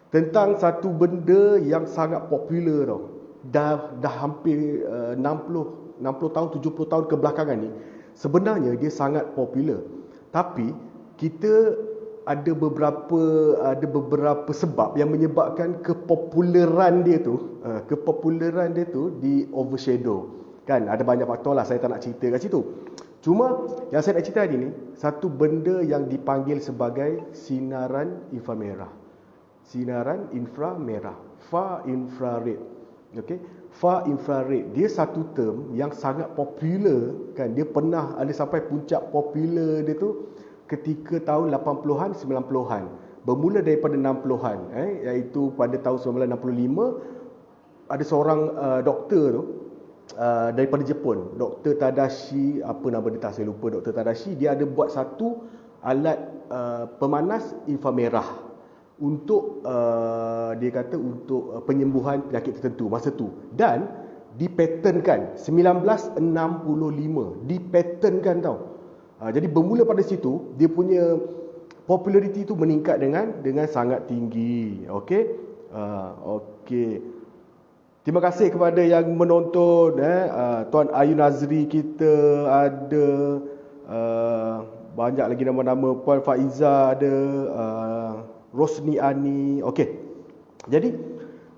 tentang satu benda yang sangat popular tau. Dah hampir 60 tahun, 70 tahun kebelakangan ni, sebenarnya dia sangat popular. Tapi kita ada beberapa sebab yang menyebabkan kepopularan dia tu di overshadow. Kan ada banyak faktor lah, saya tak nak cerita kat situ. Cuma yang saya nak cerita hari ni, satu benda yang dipanggil sebagai sinaran inframerah. Sinaran inframerah, far infrared. Okey, far infrared dia satu term yang sangat popular kan. Dia pernah ada sampai puncak popular dia tu ketika tahun 80-an 90-an. Bermula daripada 60-an iaitu pada tahun 1965 ada seorang doktor tu daripada Jepun, Dr. Tadashi, apa nama dia tak, saya lupa. Dr. Tadashi dia ada buat satu alat pemanas inframerah untuk dia kata untuk penyembuhan penyakit tertentu masa tu, dan dipatentkan 1965, dipatentkan tau. Jadi bermula pada situ dia punya populariti tu meningkat dengan sangat tinggi. Okey. Okey. Terima kasih kepada yang menonton. Tuan Ayu Nazri kita ada, banyak lagi nama-nama. Puan Faiza ada, Rosni Ani. Okey. Jadi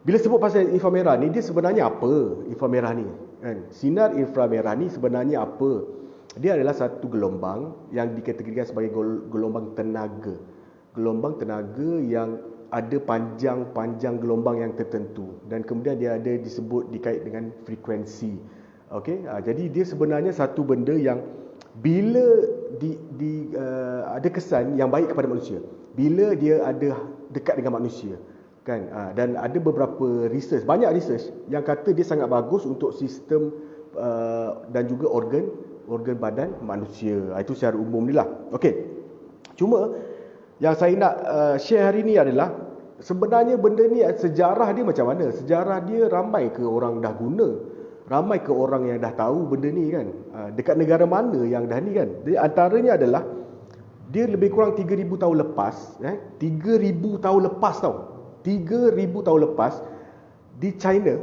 bila sebut pasal inframerah ni, dia sebenarnya apa inframerah ni? Kan? Sinar inframerah ni sebenarnya apa? Dia adalah satu gelombang yang dikategorikan sebagai gelombang tenaga. Gelombang tenaga yang ada panjang gelombang yang tertentu, dan kemudian dia ada disebut dikait dengan frekuensi. Okey, jadi dia sebenarnya satu benda yang bila ada kesan yang baik kepada manusia bila dia ada dekat dengan manusia kan. Dan ada beberapa research, banyak research yang kata dia sangat bagus untuk sistem dan juga organ badan manusia. Itu secara umum ni lah. Okey, cuma yang saya nak share hari ni adalah sebenarnya benda ni sejarah dia macam mana. Sejarah dia ramai ke orang dah guna, ramai ke orang yang dah tahu benda ni kan. Dekat negara mana yang dah ni kan. Jadi antaranya adalah dia lebih kurang 3,000 tahun lepas, 3,000 tahun lepas tau. 3,000 tahun lepas di China,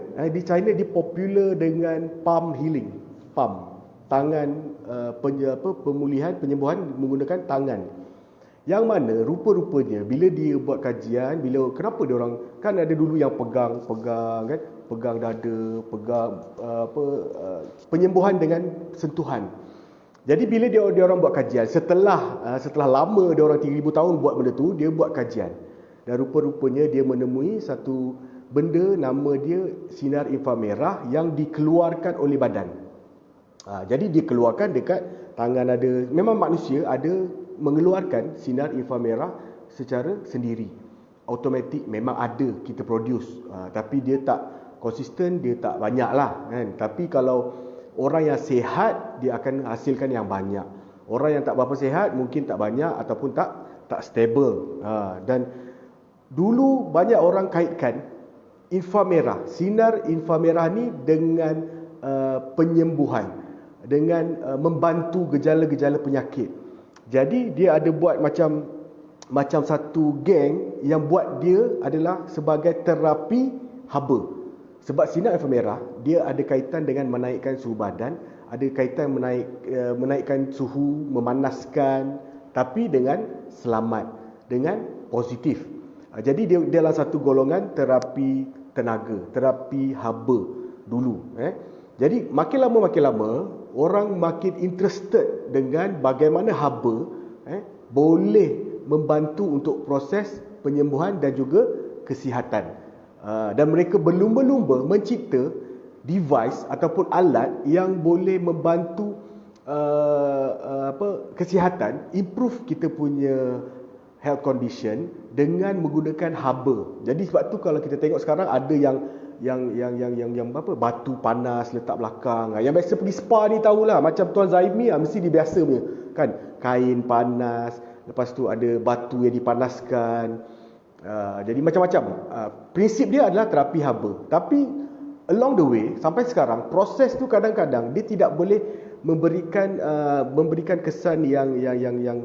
dia popular dengan palm healing. Palm, tangan, pemulihan, penyembuhan menggunakan tangan. Yang mana rupa-rupanya bila dia buat kajian, kenapa dia orang kan ada dulu yang pegang kan, pegang dada, pegang penyembuhan dengan sentuhan. Jadi bila dia orang buat kajian, setelah lama dia orang 3,000 tahun buat benda tu, dia buat kajian. Dan rupa-rupanya dia menemui satu benda, nama dia sinar inframerah yang dikeluarkan oleh badan. Jadi dikeluarkan dekat tangan ada, memang manusia ada mengeluarkan sinar inframerah secara sendiri. Automatik memang ada kita produce. Tapi dia tak konsisten, dia tak banyak lah kan. Tapi kalau orang yang sihat, dia akan hasilkan yang banyak. Orang yang tak berapa sihat mungkin tak banyak ataupun tak stable. Dan dulu banyak orang kaitkan inframerah, sinar inframerah ni dengan penyembuhan, dengan membantu gejala-gejala penyakit. Jadi dia ada buat macam satu geng yang buat dia adalah sebagai terapi haba. Sebab sinar inframerah dia ada kaitan dengan menaikkan suhu badan, ada kaitan menaikkan suhu, memanaskan, tapi dengan selamat, dengan positif. Jadi dia adalah satu golongan terapi tenaga, terapi haba dulu. Jadi makin lama orang makin interested dengan bagaimana haba boleh membantu untuk proses penyembuhan dan juga kesihatan. Dan mereka berlumba-lumba mencipta device ataupun alat yang boleh membantu kesihatan, improve kita punya health condition dengan menggunakan haba. Jadi sebab tu kalau kita tengok sekarang ada yang batu panas letak belakang. Yang biasa pergi spa ni tahulah, macam Tuan Zaimi mesti dia biasa punya kan, kain panas, lepas tu ada batu yang dipanaskan. Jadi macam-macam. Prinsip dia adalah terapi haba. Tapi along the way sampai sekarang, proses tu kadang-kadang dia tidak boleh memberikan kesan yang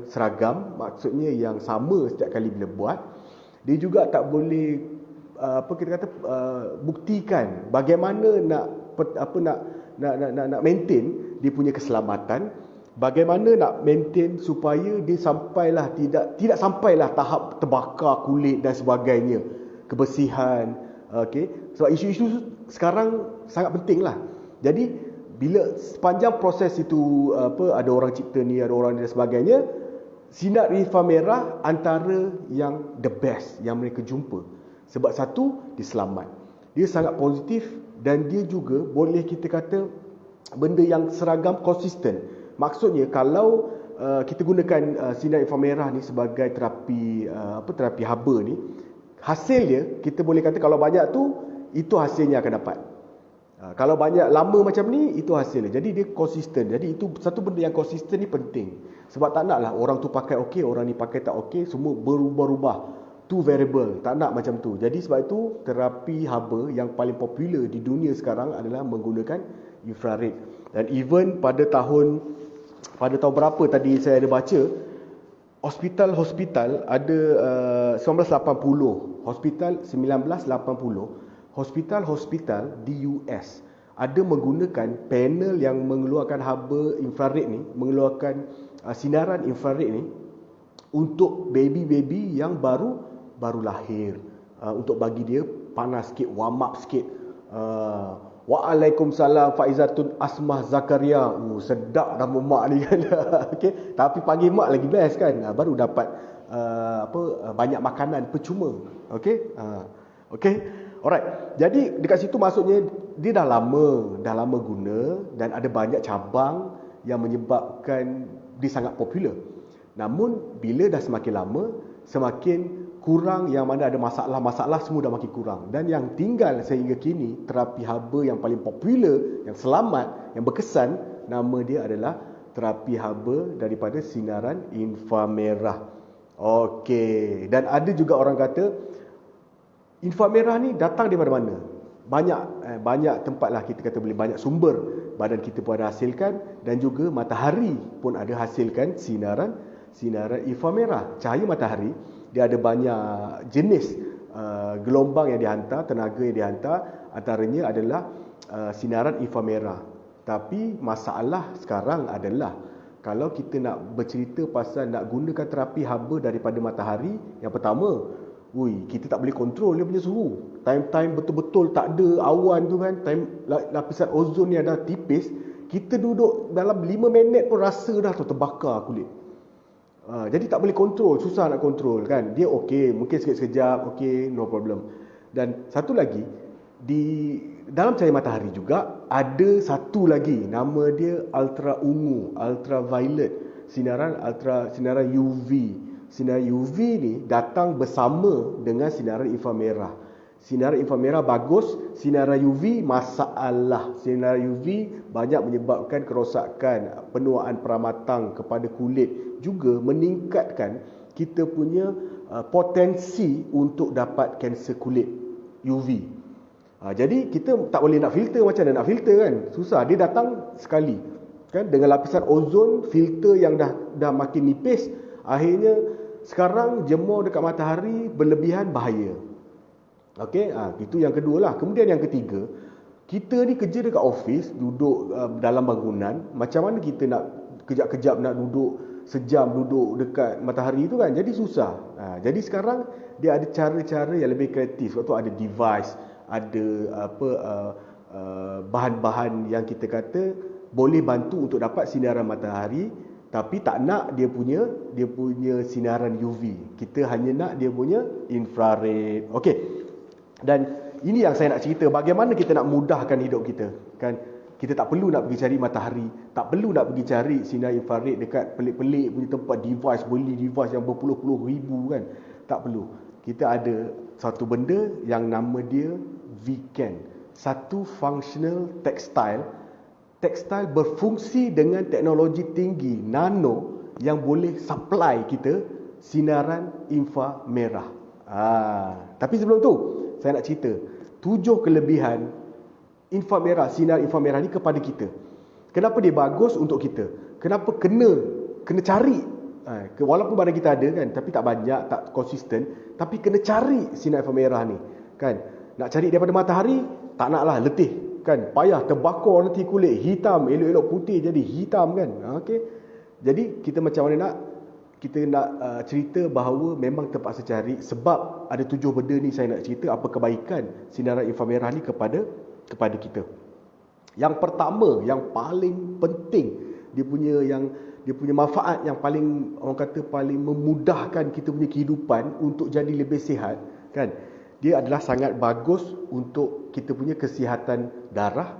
seragam, maksudnya yang sama setiap kali bila buat. Dia juga tak boleh buktikan bagaimana nak maintain dia punya keselamatan, bagaimana nak maintain supaya dia sampailah tidak sampailah tahap terbakar kulit dan sebagainya, kebersihan. Okey, sebab isu-isu sekarang sangat pentinglah. Jadi bila sepanjang proses itu ada orang cipta ni, ada orang dan sebagainya, sinar inframerah antara yang the best yang mereka jumpa. Sebab satu, dia selamat. Dia sangat positif dan dia juga boleh kita kata benda yang seragam, konsisten. Maksudnya kalau kita gunakan sinar inframerah ni sebagai terapi terapi haba ni, hasilnya kita boleh kata kalau banyak tu, itu hasilnya akan dapat. Kalau banyak lama macam ni, itu hasilnya. Jadi dia konsisten. Jadi itu satu benda yang konsisten ni penting. Sebab tak naklah orang tu pakai okey, orang ni pakai tak okey, semua berubah-ubah. Two variable, tak nak macam tu. Jadi sebab itu terapi haba yang paling popular di dunia sekarang adalah menggunakan infrared. Dan even pada tahun berapa tadi saya ada baca, hospital ada 1980, hospital di US ada menggunakan panel yang mengeluarkan haba infrared ni, mengeluarkan sinaran infrared ni untuk baby-baby yang baru lahir, untuk bagi dia panas sikit, warm up sikit. Waalaikumsalam Faizatun Asmah Zakaria. Sedap nama mak ni kan. Okay. Tapi panggil mak lagi best kan. Baru dapat banyak makanan percuma. Okay. Okay. Alright. Jadi dekat situ maksudnya dia dah lama guna dan ada banyak cabang yang menyebabkan dia sangat popular. Namun bila dah semakin lama, semakin kurang yang mana ada masalah semua dah makin kurang. Dan yang tinggal sehingga kini, terapi haba yang paling popular, yang selamat, yang berkesan, nama dia adalah terapi haba daripada sinaran inframerah. Okey. Dan ada juga orang kata inframerah ni datang daripada mana? Banyak tempat lah kita kata boleh, banyak sumber. Badan kita pun ada hasilkan, dan juga matahari pun ada hasilkan sinaran inframerah. Cahaya matahari dia ada banyak jenis gelombang yang dihantar, tenaga yang dihantar. Antaranya adalah sinaran inframerah. Tapi masalah sekarang adalah kalau kita nak bercerita pasal nak gunakan terapi haba daripada matahari, yang pertama, kita tak boleh kontrol dia punya suhu. Time-time betul-betul tak ada awan tu kan, time lapisan ozon ni ada tipis, kita duduk dalam 5 minit pun rasa dah terbakar kulit. Jadi tak boleh kontrol, susah nak kontrol kan. Dia okey, mungkin sekejap, okey, no problem. Dan satu lagi, di dalam cahaya matahari juga ada satu lagi, nama dia ultra ungu, ultraviolet, sinaran UV. Sinaran UV ni datang bersama dengan sinaran inframerah. Sinaran inframerah bagus, sinaran UV masalah. Sinaran UV banyak menyebabkan kerosakan, penuaan peramatang kepada kulit, juga meningkatkan kita punya potensi untuk dapat kanser kulit UV. Jadi kita tak boleh nak filter. Macam mana nak filter kan? Susah. Dia datang sekali kan, dengan lapisan ozon, filter yang dah makin nipis. Akhirnya sekarang jemur dekat matahari berlebihan, bahaya. Okey, itu yang kedua lah. Kemudian yang ketiga, kita ni kerja dekat office, duduk dalam bangunan. Macam mana kita nak kejap-kejap nak duduk sejam duduk dekat matahari tu kan? Jadi susah. Jadi sekarang dia ada cara-cara yang lebih kreatif. Sebab tu ada device, ada bahan-bahan yang kita kata boleh bantu untuk dapat sinaran matahari, tapi tak nak dia punya sinaran UV. Kita hanya nak dia punya infrared. Okey. Dan ini yang saya nak cerita, bagaimana kita nak mudahkan hidup kita kan. Kita tak perlu nak pergi cari matahari, tak perlu nak pergi cari sinar infrared dekat pelik-pelik punya tempat, device, beli device yang berpuluh-puluh ribu kan. Tak perlu. Kita ada satu benda yang nama dia VCAN, satu functional textile berfungsi dengan teknologi tinggi nano yang boleh supply kita sinaran inframerah. Tapi sebelum tu saya nak cerita 7 kelebihan sinar inframerah ni kepada kita. Kenapa dia bagus untuk kita? Kenapa kena cari Walaupun badan kita ada kan, tapi tak banyak, tak konsisten, tapi kena cari sinar inframerah ni kan. Nak cari daripada matahari, tak naklah, letih kan, payah, terbakar nanti kulit, hitam, elok-elok putih jadi hitam kan. Okey. Jadi kita macam mana nak, kita nak cerita bahawa memang terpaksa cari, sebab ada 7 benda ni saya nak cerita apa kebaikan sinaran inframerah ni kepada kita. Yang pertama, yang paling penting, dia punya manfaat yang paling, orang kata paling memudahkan kita punya kehidupan untuk jadi lebih sihat kan. Dia adalah sangat bagus untuk kita punya kesihatan darah,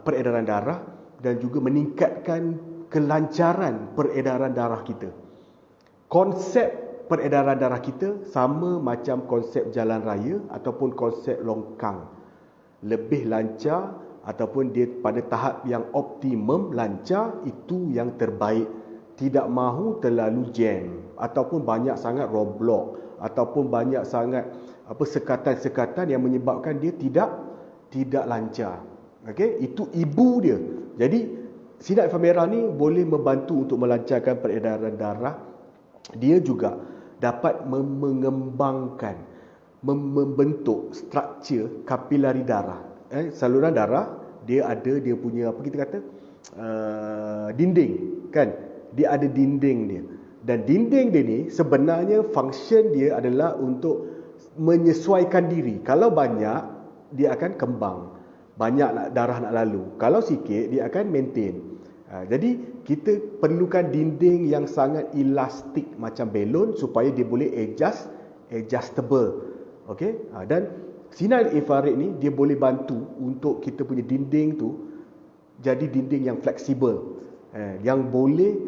peredaran darah, dan juga meningkatkan kelancaran peredaran darah kita. Konsep peredaran darah kita sama macam konsep jalan raya ataupun konsep longkang. Lebih lancar ataupun dia pada tahap yang optimum lancar, itu yang terbaik. Tidak mahu terlalu jam ataupun banyak sangat roadblock ataupun banyak sangat sekatan-sekatan yang menyebabkan dia tidak lancar. Okey, itu ibu dia. Jadi sinar inframerah ni boleh membantu untuk melancarkan peredaran darah. Dia juga dapat mengembangkan, membentuk struktur kapilari darah. Saluran darah dia ada, dia punya apa kita kata, dinding kan. Dia ada dinding dia. Dan dinding dia ni sebenarnya function dia adalah untuk menyesuaikan diri. Kalau banyak, dia akan kembang. Banyak darah nak lalu. Kalau sikit, dia akan maintain. Jadi kita perlukan dinding yang sangat elastik macam belon supaya dia boleh adjustable. Okey? Dan sinar infrared ni dia boleh bantu untuk kita punya dinding tu jadi dinding yang fleksibel, yang boleh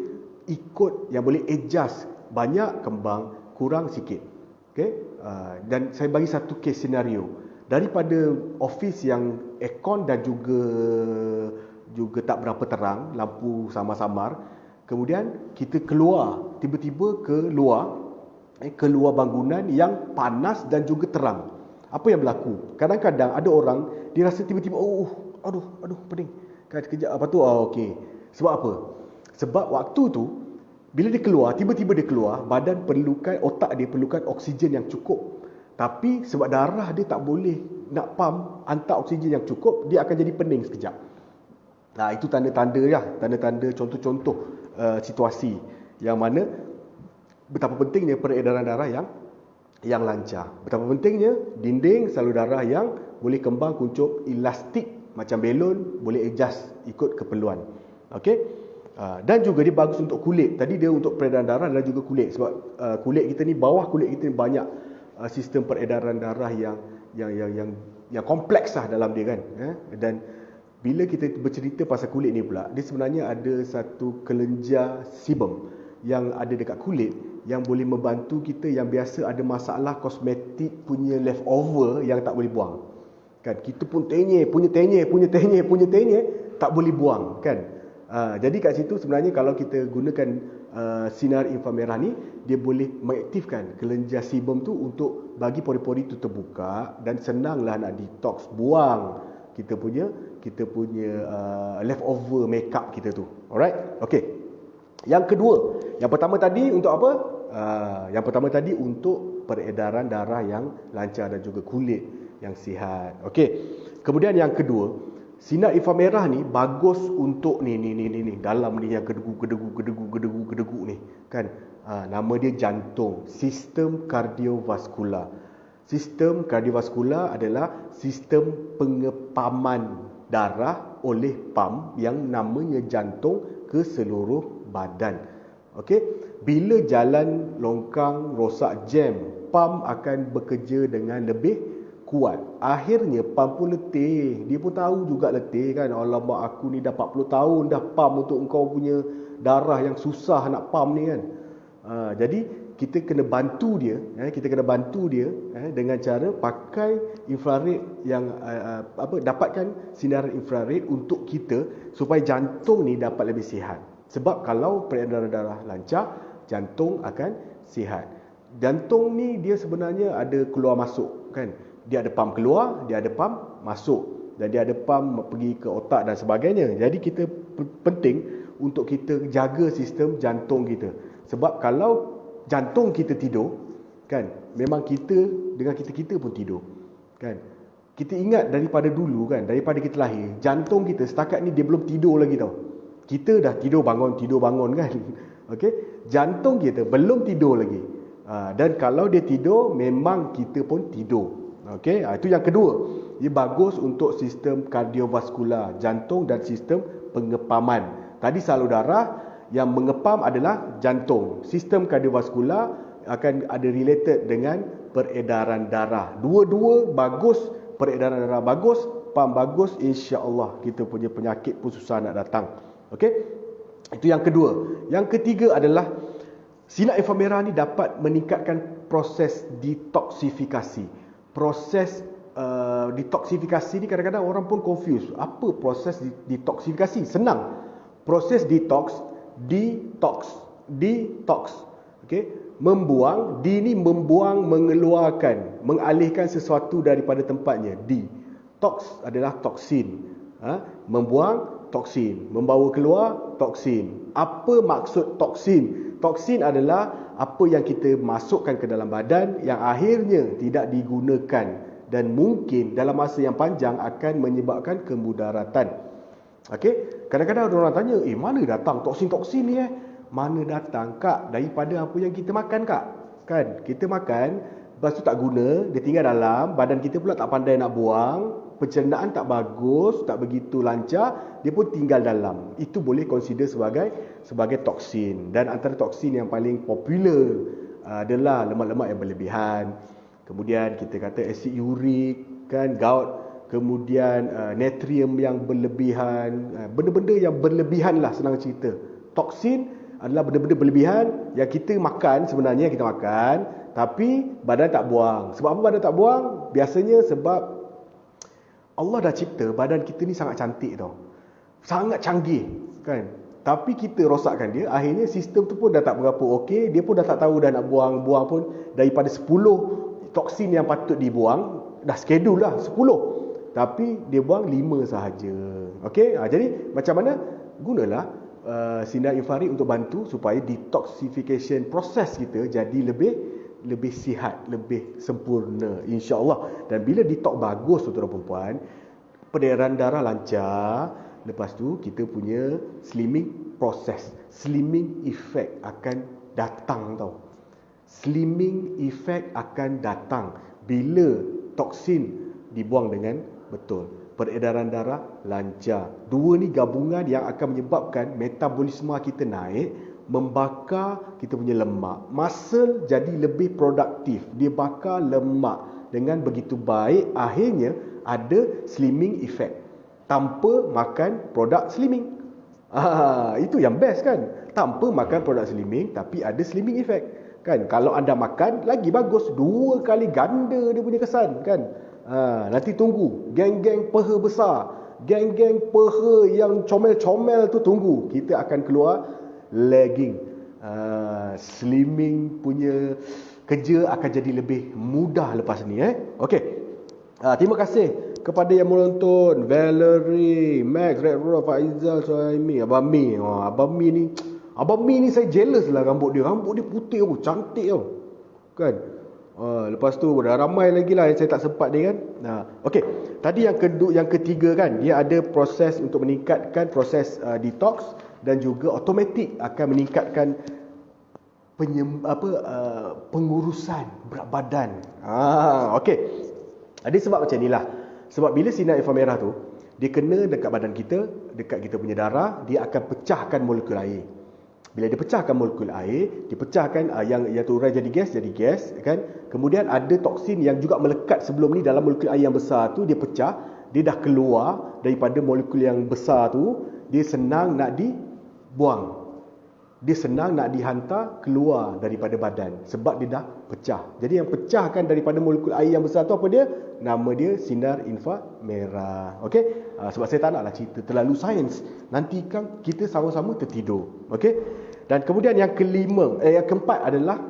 ikut, yang boleh adjust, banyak kembang, kurang sikit. Okey? Dan saya bagi satu case scenario daripada office yang aircon dan juga tak berapa terang, lampu samar-samar. Kemudian kita keluar, tiba-tiba keluar bangunan yang panas dan juga terang. Apa yang berlaku? Kadang-kadang ada orang dia rasa tiba-tiba aduh pening. Kejap apa tu? Okey. Sebab apa? Sebab waktu tu bila dia keluar, tiba-tiba dia keluar, badan perlukan, otak dia perlukan oksigen yang cukup. Tapi sebab darah dia tak boleh nak pump hantar oksigen yang cukup, dia akan jadi pening sekejap. Nah, itu tanda-tanda ya, tanda-tanda contoh-contoh situasi yang mana betapa pentingnya peredaran darah yang lancar. Betapa pentingnya dinding salur darah yang boleh kembang, kuncup, elastik macam belon, boleh adjust ikut keperluan. Okey? Dan juga dia bagus untuk kulit. Tadi dia untuk peredaran darah dan juga kulit, sebab kulit kita ni, bawah kulit kita ni banyak sistem peredaran darah yang kompleks lah dalam dia kan. Dan bila kita bercerita pasal kulit ni pula, dia sebenarnya ada satu kelenjar sebum yang ada dekat kulit yang boleh membantu kita yang biasa ada masalah kosmetik punya leftover yang tak boleh buang. Kan kita pun punya tenyeh tak boleh buang kan. Jadi kat situ sebenarnya kalau kita gunakan sinar inframerah ni, dia boleh mengaktifkan kelenjar sebum tu untuk bagi pori-pori tu terbuka dan senanglah nak detox, buang kita punya leftover makeup kita tu. Alright? Okey. Yang kedua, yang pertama tadi untuk apa? Yang pertama tadi untuk peredaran darah yang lancar dan juga kulit yang sihat. Okey. Kemudian yang kedua, sinar inframerah ni bagus untuk ni dalam ni yang gedegu ni kan. Nama dia jantung, sistem kardiovaskular. Sistem kardiovaskular adalah sistem pengepaman darah oleh pam yang namanya jantung ke seluruh badan. Okey, bila jalan longkang rosak, jam, pam akan bekerja dengan lebih kuat. Akhirnya pam pun letih. Dia pun tahu juga letih kan. Alamak, aku ni dah 40 tahun dah pam untuk engkau punya darah yang susah nak pam ni kan. Jadi kita kena bantu dia, dengan cara pakai infrared yang dapatkan sinaran infrared untuk kita supaya jantung ni dapat lebih sihat. Sebab kalau peredaran darah lancar, jantung akan sihat. Jantung ni dia sebenarnya ada keluar masuk kan. Dia ada pam keluar, dia ada pam masuk, dan dia ada pam pergi ke otak dan sebagainya. Jadi kita penting untuk kita jaga sistem jantung kita. Sebab kalau jantung kita tidur, kan, memang kita dengan kita pun tidur, kan. Kita ingat daripada dulu, kan, daripada kita lahir, jantung kita setakat ni dia belum tidur lagi tau. Kita dah tidur bangun kan. Okey, jantung kita belum tidur lagi. Dan kalau dia tidur, memang kita pun tidur. Okey, itu yang kedua. Ia bagus untuk sistem kardiovaskular, jantung dan sistem pengepaman. Tadi salur darah, yang mengepam adalah jantung. Sistem kardiovaskular akan ada related dengan peredaran darah. Dua-dua bagus, peredaran darah bagus, pam bagus, insya-Allah kita punya penyakit pun susah nak datang. Okey? Itu yang kedua. Yang ketiga adalah sinar inframerah ni dapat meningkatkan proses detoksifikasi. Proses detoksifikasi ni kadang-kadang orang pun confuse. Apa proses detoksifikasi? Senang. Proses detox. Okey, membuang, ni membuang, mengeluarkan, mengalihkan sesuatu daripada tempatnya. Tox adalah toksin. Membuang toksin, membawa keluar toksin. Apa maksud toksin? Toksin adalah apa yang kita masukkan ke dalam badan yang akhirnya tidak digunakan dan mungkin dalam masa yang panjang akan menyebabkan kemudaratan. Okey, kadang-kadang orang tanya, mana datang toksin-toksin ni Mana datang, Kak? Daripada apa yang kita makan, Kak. Kan, kita makan, lepas tu tak guna, dia tinggal dalam, badan kita pula tak pandai nak buang, pencernaan tak bagus, tak begitu lancar, dia pun tinggal dalam. Itu boleh consider sebagai toksin. Dan antara toksin yang paling popular adalah lemak-lemak yang berlebihan. Kemudian kita kata asid urik, kan, gout. Kemudian natrium yang berlebihan, benda-benda yang berlebihan lah, senang cerita. Toksin adalah benda-benda berlebihan yang kita makan, sebenarnya kita makan, tapi badan tak buang. Sebab apa badan tak buang? Biasanya sebab Allah dah cipta badan kita ni sangat cantik tau, sangat canggih, kan. Tapi kita rosakkan dia, akhirnya sistem tu pun dah tak berapa okey, dia pun dah tak tahu dah nak buang pun. Daripada 10 toksin yang patut dibuang, dah schedule lah 10, tapi dia buang 5 sahaja. Okey, jadi macam mana? Gunalah sinar infrared untuk bantu supaya detoxification proses kita jadi lebih sihat, lebih sempurna, insya-Allah. Dan bila detox bagus, tuan-tuan perempuan, peredaran darah lancar, lepas tu kita punya slimming proses, slimming effect akan datang tau. Slimming effect akan datang bila toksin dibuang dengan betul, peredaran darah lancar. Dua ni gabungan yang akan menyebabkan metabolisme kita naik, membakar kita punya lemak. Muscle jadi lebih produktif, dia bakar lemak dengan begitu baik, akhirnya ada slimming effect tanpa makan produk slimming. Itu yang best, kan, tanpa makan produk slimming tapi ada slimming effect, kan. Kalau anda makan lagi bagus, 2 kali ganda dia punya kesan, kan. Nanti tunggu geng-geng peha besar, geng-geng peha yang comel-comel tu tunggu, kita akan keluar legging. Slimming punya kerja akan jadi lebih mudah lepas ni. Okey. Terima kasih kepada yang menonton, Valerie, Max, Red Roll, Faizal, Suhaimi, Abang Mi. Abang Mi ni saya jealous lah rambut dia. Rambut dia putih, cantik tau, kan. Lepas tu dah ramai lagi lah yang saya tak sempat dia, kan. Okey, tadi yang ketiga, kan, dia ada proses untuk meningkatkan proses detox dan juga automatik akan meningkatkan pengurusan berat badan. Okey. Ada sebab macam inilah. Sebab bila sinar inframerah tu dia kena dekat badan kita, dekat kita punya darah, dia akan pecahkan molekul air. Bila dia pecahkan molekul air, dipecahkan yang terurai jadi gas, kan. Kemudian ada toksin yang juga melekat sebelum ni dalam molekul air yang besar tu, dia pecah, dia dah keluar daripada molekul yang besar tu, dia senang nak dibuang. Dia senang nak dihantar keluar daripada badan sebab dia dah pecah. Jadi yang pecahkan daripada molekul air yang besar tu apa dia? Nama dia sinar inframerah. Okey? Sebab saya tak naklah cerita terlalu sains. Nanti kan kita sama-sama tertidur. Okey? Dan kemudian yang keempat adalah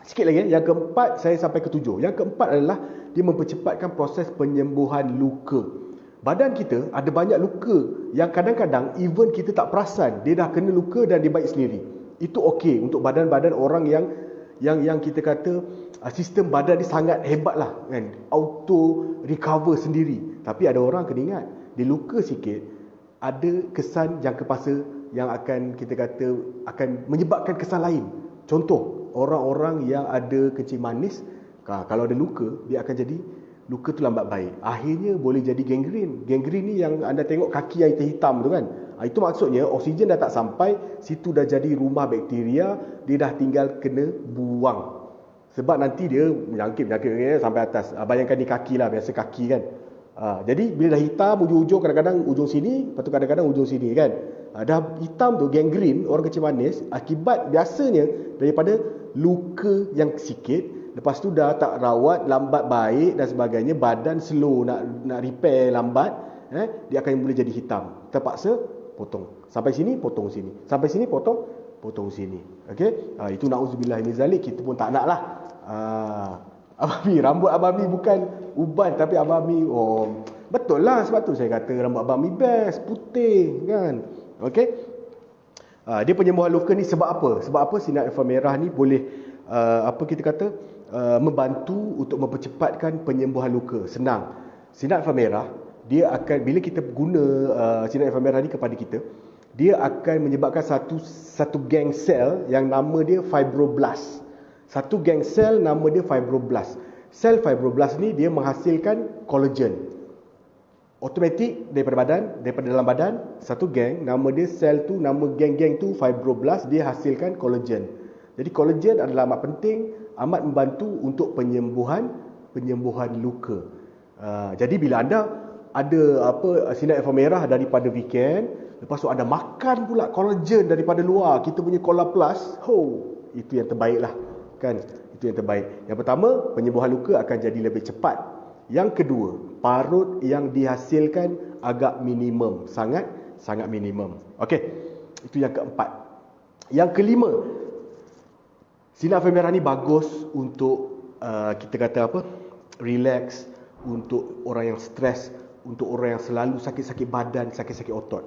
sikit lagi. Yang keempat saya sampai ketujuh. Yang keempat adalah dia mempercepatkan proses penyembuhan luka. Badan kita ada banyak luka yang kadang-kadang even kita tak perasan dia dah kena luka dan dia baik sendiri. Itu okey untuk badan-badan orang yang kita kata sistem badan dia sangat hebat lah kan, auto recover sendiri. Tapi ada orang kena ingat, dia luka sikit ada kesan jangka masa yang akan kita kata akan menyebabkan kesan lain. Contoh, orang-orang yang ada kencing manis, kalau ada luka, dia akan jadi luka tu lambat baik. Akhirnya boleh jadi gangren. Gangren ni yang anda tengok kaki yang hitam tu kan. Itu maksudnya oksigen dah tak sampai, situ dah jadi rumah bakteria, dia dah tinggal kena buang. Sebab nanti dia menjangkit sampai atas. Bayangkan ni kaki lah, biasa kaki kan. Jadi bila dah hitam ujung-ujung, kadang-kadang ujung sini, lepas tu kadang-kadang ujung sini kan. Dah hitam tu, gangren, orang kencing manis, akibat biasanya daripada luka yang sikit, lepas tu dah tak rawat, lambat baik dan sebagainya, badan slow nak repair lambat, dia akan boleh jadi hitam. Terpaksa potong. Sampai sini, potong sini. Sampai sini, potong sini. Okey? Itu na'udzubillah min zalik, kita pun tak nak lah. Abang Mi, rambut Abang Mi bukan uban, tapi Abang Mi, betul lah, sebab tu saya kata rambut Abang Mi best, putih kan. Okey? Dia penyembuhan luka ni sebab apa? Sebab apa sinar inframerah ni boleh kita kata membantu untuk mempercepatkan penyembuhan luka. Senang. Sinar inframerah dia akan, bila kita guna sinar inframerah ni kepada kita, dia akan menyebabkan satu geng sel yang nama dia fibroblast. Satu geng sel nama dia fibroblast. Sel fibroblast ni dia menghasilkan kolagen. Automatik daripada dalam badan, satu geng, nama dia sel tu, nama geng-geng tu fibroblast, dia hasilkan kolagen. Jadi kolagen adalah amat penting, amat membantu untuk penyembuhan luka. Jadi bila anda ada sinar inframerah daripada weekend, lepas tu anda makan pula kolagen daripada luar, kita punya Cola Plus, itu yang terbaik lah kan. Itu yang terbaik. Yang pertama, penyembuhan luka akan jadi lebih cepat. Yang kedua, parut yang dihasilkan agak minimum, sangat minimum. Okey, itu yang keempat. Yang kelima, sinar inframerah ni bagus untuk kita kata relax, untuk orang yang stres, untuk orang yang selalu sakit-sakit badan, sakit-sakit otot.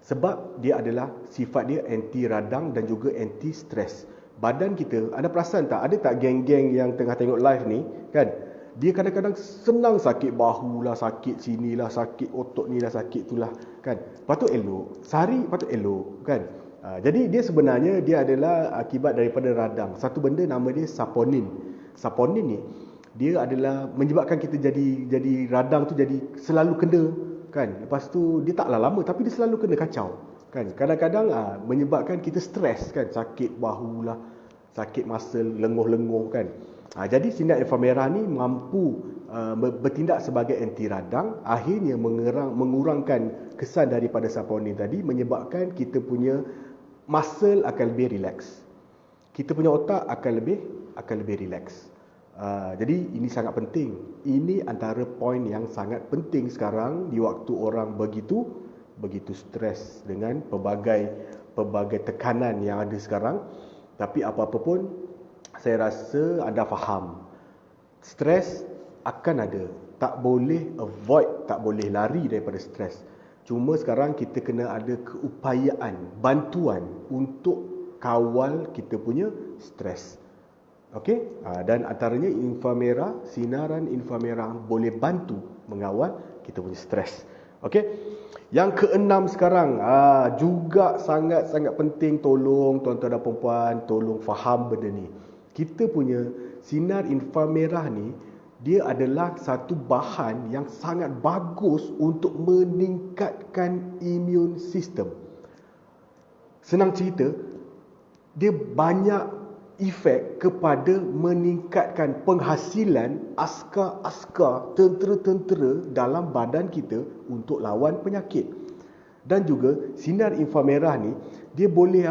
Sebab dia adalah sifat dia anti radang dan juga anti stres. Badan kita, anda perasan tak, ada tak geng-geng yang tengah tengok live ni kan, dia kadang-kadang senang sakit bahu lah, sakit sini lah, sakit otot ni lah, sakit tu lah kan. Patut elok, sehari patut elok kan. Jadi dia sebenarnya dia adalah akibat daripada radang. Satu benda nama dia saponin. Saponin ni dia adalah menyebabkan kita jadi radang tu jadi selalu kena kan. Lepas tu dia taklah lama tapi dia selalu kena kacau kan. Kadang-kadang menyebabkan kita stres kan, sakit bahu lah, sakit muscle, lenguh-lenguh kan. Jadi sinar inframerah ni mampu bertindak sebagai anti radang, akhirnya mengurangkan kesan daripada saponin tadi, menyebabkan kita punya muscle akan lebih relax, kita punya otak akan lebih relax. Jadi ini sangat penting. Ini antara poin yang sangat penting sekarang di waktu orang begitu stres dengan pelbagai tekanan yang ada sekarang. Tapi apa-apa pun, saya rasa anda faham, stres akan ada, tak boleh avoid, tak boleh lari daripada stres. Cuma sekarang kita kena ada keupayaan, bantuan untuk kawal kita punya stres. Okey, dan antaranya inframerah, sinaran inframerah boleh bantu mengawal kita punya stres. Okey. Yang keenam sekarang, juga sangat-sangat penting, tolong tuan-tuan dan puan-puan, tolong faham benda ni. Kita punya sinar inframerah ni, dia adalah satu bahan yang sangat bagus untuk meningkatkan immune system. Senang cerita, dia banyak efek kepada meningkatkan penghasilan askar-askar, tentera-tentera dalam badan kita untuk lawan penyakit. Dan juga sinar inframerah ni, dia boleh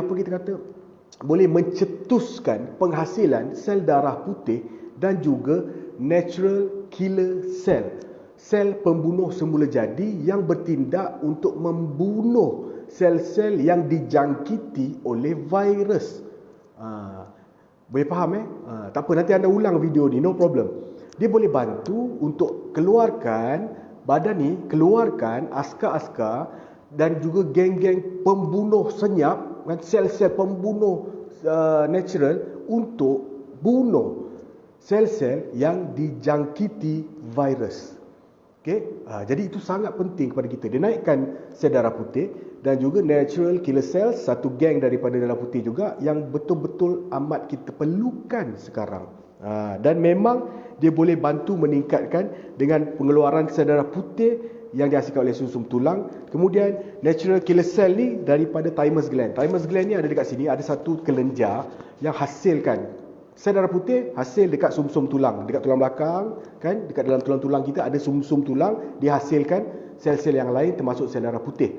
boleh mencetuskan penghasilan sel darah putih dan juga natural killer cell, sel pembunuh semula jadi yang bertindak untuk membunuh sel-sel yang dijangkiti oleh virus. Boleh faham tak apa, nanti anda ulang video ni, no problem. Dia boleh bantu untuk keluarkan badan ni, keluarkan askar-askar dan juga geng-geng pembunuh senyap, sel-sel pembunuh natural untuk bunuh sel-sel yang dijangkiti virus. Okey, jadi itu sangat penting kepada kita. Dia naikkan sel darah putih dan juga natural killer cells, satu geng daripada darah putih juga yang betul-betul amat kita perlukan sekarang. Dan memang dia boleh bantu meningkatkan dengan pengeluaran sel darah putih yang dihasilkan oleh sumsum tulang. Kemudian natural killer cell ni daripada thymus gland. Thymus gland ni ada dekat sini, ada satu kelenjar yang hasilkan sel darah putih, hasil dekat sumsum tulang, dekat tulang belakang kan, dekat dalam tulang-tulang kita ada sumsum tulang, dihasilkan sel-sel yang lain termasuk sel darah putih.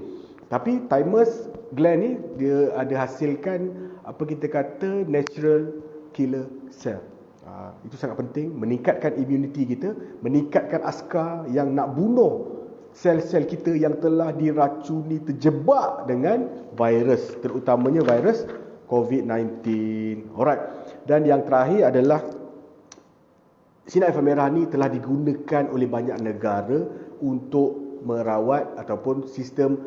Tapi thymus gland ni dia ada hasilkan apa kita kata natural killer cell. Itu sangat penting, meningkatkan imuniti kita, meningkatkan askar yang nak bunuh sel-sel kita yang telah diracuni, terjebak dengan virus, terutamanya virus COVID-19. Alright. Dan yang terakhir adalah sinar inframerah merah ni telah digunakan oleh banyak negara untuk merawat ataupun sistem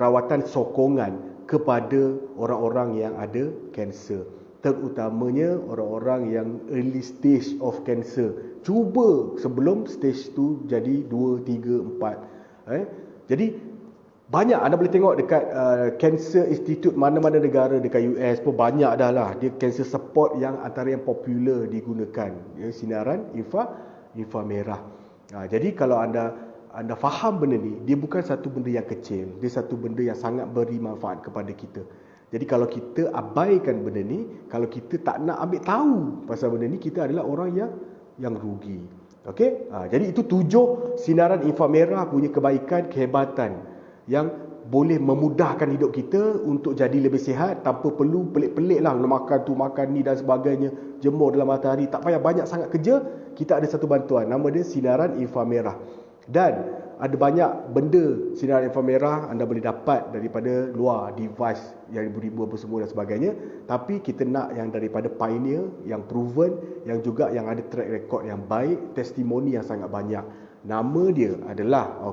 rawatan sokongan kepada orang-orang yang ada kanser, terutamanya orang-orang yang early stage of cancer. Cuba sebelum stage tu jadi 2, 3, 4. Jadi banyak anda boleh tengok dekat Cancer Institute mana-mana negara, dekat US pun banyak dah lah. Dia cancer support yang antara yang popular digunakan, sinaran inframerah. Jadi kalau anda faham benda ni, dia bukan satu benda yang kecil, dia satu benda yang sangat beri manfaat kepada kita. Jadi kalau kita abaikan benda ni, kalau kita tak nak ambil tahu pasal benda ni, kita adalah orang yang rugi. Okey? Jadi itu 7 sinaran inframerah punya kebaikan, kehebatan yang boleh memudahkan hidup kita untuk jadi lebih sihat tanpa perlu pelik-pelik lah makan tu makan ni dan sebagainya, jemur dalam matahari, tak payah banyak sangat kerja. Kita ada satu bantuan, nama dia sinaran inframerah. Dan ada banyak benda sinaran inframerah anda boleh dapat daripada luar, device yang ribu-ribu apa semua dan sebagainya. Tapi kita nak yang daripada pioneer, yang proven, yang juga yang ada track record yang baik, testimoni yang sangat banyak. Nama dia adalah,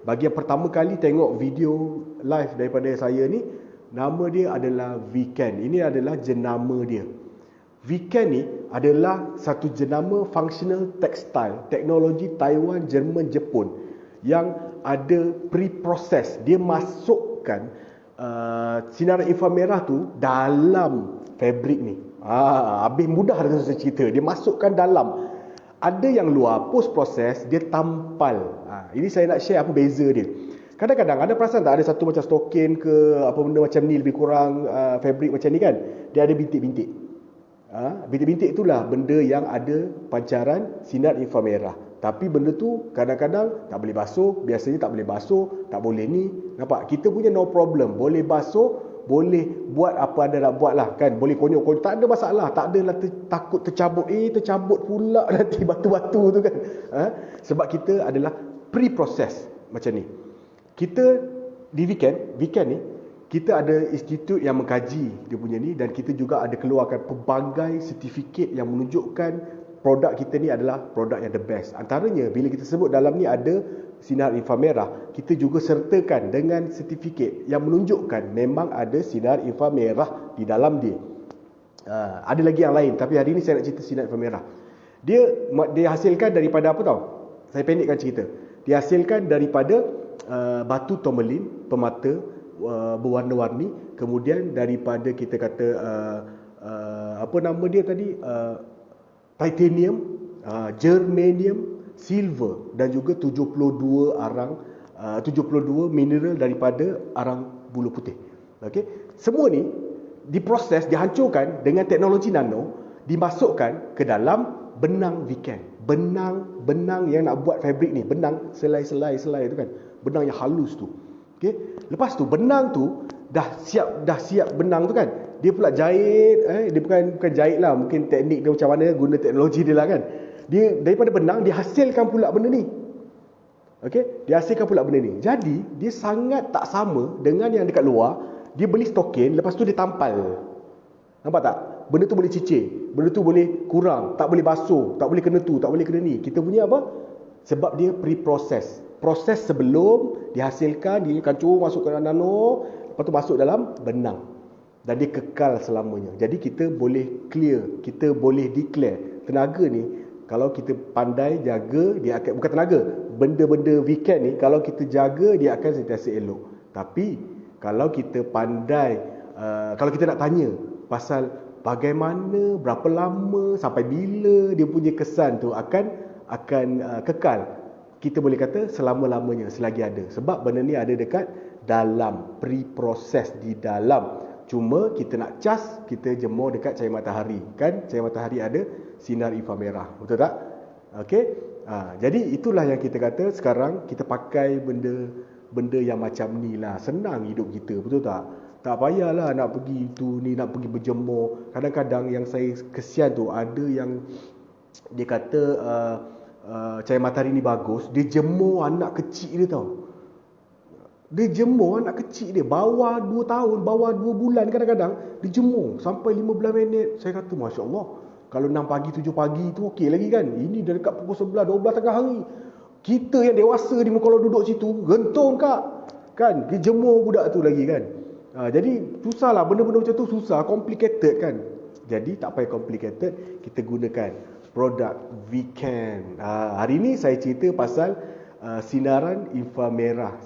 bagi yang pertama kali tengok video live daripada saya ni, nama dia adalah VCAN. Ini adalah jenama dia. VCAN ni adalah satu jenama functional textile, teknologi Taiwan, Jerman, Jepun yang ada pre-process. Dia masukkan sinaran inframerah tu dalam fabric ni. Habis mudah dengan saya cerita. Dia masukkan dalam. Ada yang luar, post proses dia tampal. Ini saya nak share apa beza dia. Kadang-kadang ada perasan tak, ada satu macam stokin ke apa benda macam ni, lebih kurang fabric macam ni kan, dia ada bintik-bintik. Bintik-bintik itulah benda yang ada pancaran sinar inframerah. Tapi benda tu kadang-kadang tak boleh basuh, biasanya tak boleh basuh, tak boleh ni. Nampak? Kita punya no problem, boleh basuh, boleh buat apa anda nak buat lah kan, boleh konyol-konyol, tak ada masalah, tak adalah takut tercabut, tercabut pula nanti batu-batu tu kan. Sebab kita adalah pre-process macam ni. Kita di VCAN ni, kita ada institut yang mengkaji dia punya ni, dan kita juga ada keluarkan pelbagai sertifikat yang menunjukkan produk kita ni adalah produk yang the best. Antaranya bila kita sebut dalam ni ada sinar inframerah, kita juga sertakan dengan sertifikat yang menunjukkan memang ada sinar inframerah di dalam dia. Ada lagi yang lain, tapi hari ni saya nak cerita sinar inframerah. Dia hasilkan daripada apa tau? Saya pendekkan cerita. Dihasilkan daripada batu tourmaline, pemata berwarna-warni, kemudian daripada kita kata apa nama dia tadi, titanium, germanium, silver, dan juga 72 mineral daripada arang bulu putih. Semua ni diproses, dihancurkan dengan teknologi nano, dimasukkan ke dalam benang VCAN. Benang yang nak buat fabrik ni, benang selai tu kan, benang yang halus tu. Lepas tu benang tu dah siap benang tu kan, dia pula jahit, dia bukan jahit lah, mungkin teknik dia macam mana, guna teknologi dia lah kan. Dia daripada benang dihasilkan pula benda ni. Dihasilkan pula benda ni. Jadi dia sangat tak sama dengan yang dekat luar. Dia beli stokin, lepas tu dia tampal. Nampak tak? Benda tu boleh cicir, benda tu boleh kurang, tak boleh basuh, tak boleh kena tu, tak boleh kena ni. Kita punya apa? Sebab dia pre-process. Proses sebelum dihasilkan, dia kancur masuk ke dalam nano, lepas tu masuk dalam benang. dan dia kekal selamanya. Jadi kita boleh clear, kita boleh declare tenaga ni, kalau kita pandai jaga, dia akan, bukan tenaga, benda-benda weekend ni kalau kita jaga, dia akan sentiasa elok. Tapi kalau kita pandai, kalau kita nak tanya pasal bagaimana, berapa lama, sampai bila dia punya kesan tu akan kekal, kita boleh kata selama-lamanya selagi ada. Sebab benda ni ada dekat dalam, pre-proses di dalam. Cuma kita nak cas, kita jemur dekat cahaya matahari. Kan cahaya matahari ada sinar inframerah. Betul tak? Okey. Jadi itulah yang kita kata sekarang kita pakai benda yang macam ni lah. Senang hidup kita. Betul tak? Tak payahlah nak pergi tu ni, nak pergi berjemur. Kadang-kadang yang saya kesian tu, ada yang dia kata cahaya matahari ni bagus, dia jemur anak kecil dia tau. Dia jemur anak kecil dia, bawah 2 tahun, bawah 2 bulan kadang-kadang, dia jemur sampai 15 minit. Saya kata Masya Allah, kalau 6 pagi, 7 pagi tu okey lagi kan. Ini dah dekat pukul 11, 12 tengah hari. Kita yang dewasa ni kalau duduk situ, gentung kak. Kan, dia jemur budak tu lagi kan. Jadi susah lah, benda-benda macam tu susah, complicated kan. Jadi tak payah complicated, kita gunakan produk Weekend. Hari ni saya cerita pasal sinaran inframerah,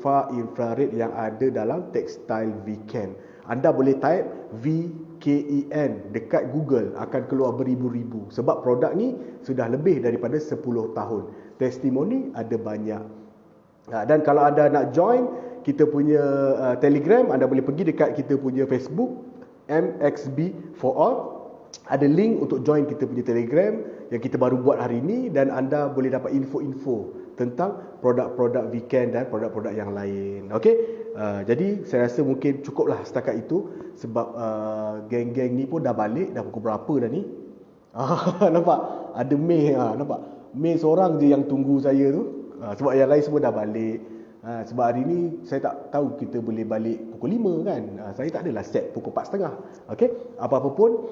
far infrared yang ada dalam tekstil Weekend. Anda boleh type VKEN dekat Google, akan keluar beribu-ribu. Sebab produk ni sudah lebih daripada 10 tahun. Testimoni ada banyak. Dan kalau anda nak join kita punya Telegram, anda boleh pergi dekat kita punya Facebook MXB for All. Ada link untuk join kita punya Telegram yang kita baru buat hari ini, dan anda boleh dapat info-info tentang produk-produk Weekend dan produk-produk yang lain. Okey, jadi saya rasa mungkin cukuplah setakat itu, sebab geng-geng ni pun dah balik, dah pukul berapa dah ni? Nampak? Ada Mei, nampak? Mei seorang je yang tunggu saya tu, sebab yang lain semua dah balik. Sebab hari ni saya tak tahu kita boleh balik pukul 5 kan. Saya tak adalah set pukul 4.30. Okey, apa-apa pun,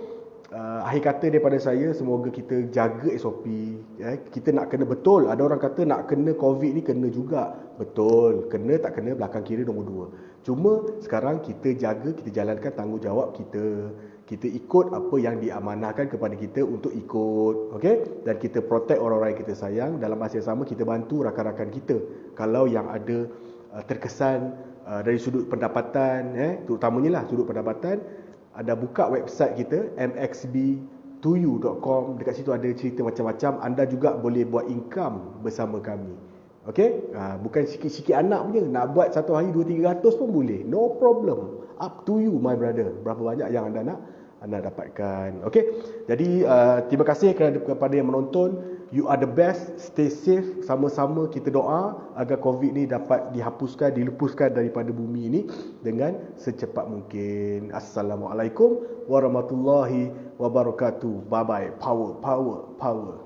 akhir kata daripada saya, semoga kita jaga SOP. Kita nak kena betul. Ada orang kata nak kena COVID ni kena juga. Betul, kena tak kena belakang kira nombor 2. Cuma sekarang kita jaga, kita jalankan tanggungjawab kita. Kita ikut apa yang diamanahkan kepada kita untuk ikut. Okey, dan kita protect orang-orang yang kita sayang. Dalam masa yang sama kita bantu rakan-rakan kita kalau yang ada terkesan dari sudut pendapatan, terutamanya lah sudut pendapatan. Ada buka website kita mxb2u.com. Dekat situ ada cerita macam-macam. Anda juga boleh buat income bersama kami. Okey, bukan sikit-sikit anak punya. Nak buat satu hari 200-300 pun boleh. No problem. Up to you my brother. Berapa banyak yang anda nak, anda dapatkan. Okey, jadi terima kasih kepada yang menonton. You are the best. Stay safe. Sama-sama kita doa agar COVID ni dapat dihapuskan, dilepaskan daripada bumi ini dengan secepat mungkin. Assalamualaikum warahmatullahi wabarakatuh. Bye bye. Power, power, power.